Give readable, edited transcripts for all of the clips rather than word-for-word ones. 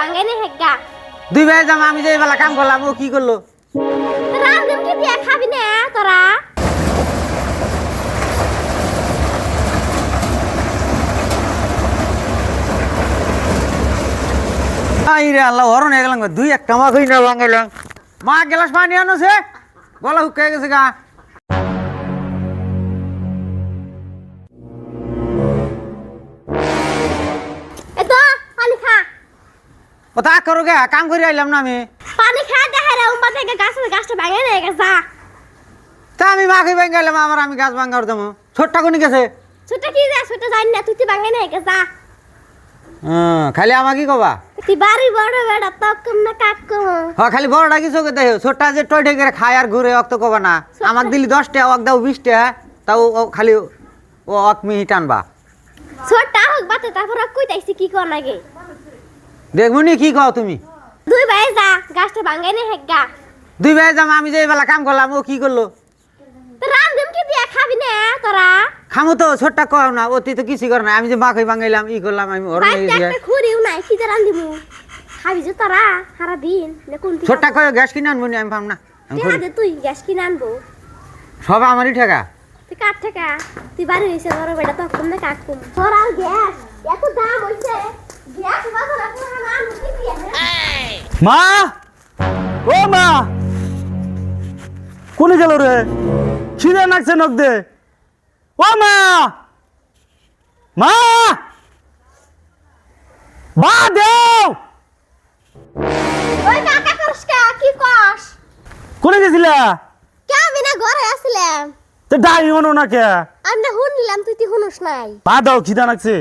ভাঙে নে হেগা দুই ভাই জামা আমি যে বেলা কাম করলাম ও কি করলো রান্দিম কি দিয়ে খাবি না তোরা আই রে আল্লাহ হরণ হয়ে গেলাম দুই একটা মা কই না লাগাইলাম মা গ্লাস পানি আনোছে গলা হুকায় গেছে গা এ তো পানি খা ও তা করো গে কাম করে আইলাম না আমি পানি খা দেখে রে উম্বা থেকে গাছটা ভাঙে নে যা তা আমি মা কই ভাঙ গেলাম আবার আমি গাছ ভাঙার দেবো ছোটটা কোনি গেছে ছোট কি যা ছোট জানি না তুই ভাঙে নে যা খালি আমাকে কবা তুই বাড়ি বড় বেড়া তক কম না কাক কম হ্যাঁ খালি বড়টা কিছু দেখো ছোটটা যে টয় ঠেকে খায় আর ঘুরে অক্ত কবা না আমাকে দিলি 10টা অক দাও 20টা তাও ও খালি ও অক মিহি টানবা ছোটটা হোক বাতে তারপর কই তাইছি কি কর লাগে দেখবনি কি কও তুমি দুই ভাই যা গাছটা ভাঙে নে হেগা দুই ভাই জামা আমি যে বেলা কাম করলাম ও কি করলো তো রান্দিম কি দিয়ে খাবি না তোরা খামো তো ছোটটা কও না অতি তো কিছু করে না আমি যে মাখই ভাঙাইলাম ই করলাম আমি ওর বাইতে একটা খুরিও নাই কি দিয়ে রান্দিমু খাবি যে তোরা সারা দিন না কোন ছোটটা কয় গ্যাস কিনে আনবো নি আমি পাম না আমি তুই আদে তুই গ্যাস কিনে আনবো সব আমারই ঠেকা তুই কাট থেকে তুই বাড়ি হইছে বড় বেটা তখন না কাট কম তোর আর গ্যাস এত দাম হইছে গ্যাস বাজার এখন আমার মুখে দিয়ে মা ও মা কোনে গেল রে খিদে নাকছে নক দে ও মা মা বা দেও ওই কাকা করস কি কস কোনে গেছিলা কে আমি না ঘরে আসলাম তো ডাই হনো না কে আমি না শুনলাম তুই শুনস নাই বা দাও খিদা নাকছে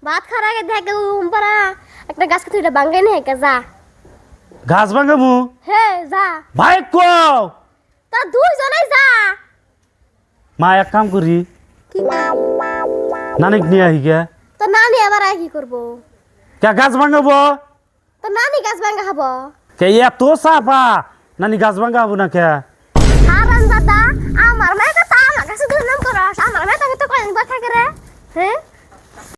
ভাত খাওয়ার আগে দেখে উম্পারা একটা গাছ কাছে এটা ভাঙ্গাই নে যা ঘাস ভাঙামু হে যা ভাই কও তা দুইজনেই যা মা এক কাম করি কি নানিক নিয়ে আহি গে তো নানি আবার আর কি করবো কে গাছ ভাঙাবো তো নানি গাছ ভাঙ্গা খাবো কে এত সাফা নানি গাছ ভাঙাবো না কে হারান দাদা আমার মেয়ে তো আমার কাছে দুই নাম করস আমার মেয়ে তাকে তো কয়েক বার থাকে রে হ্যাঁ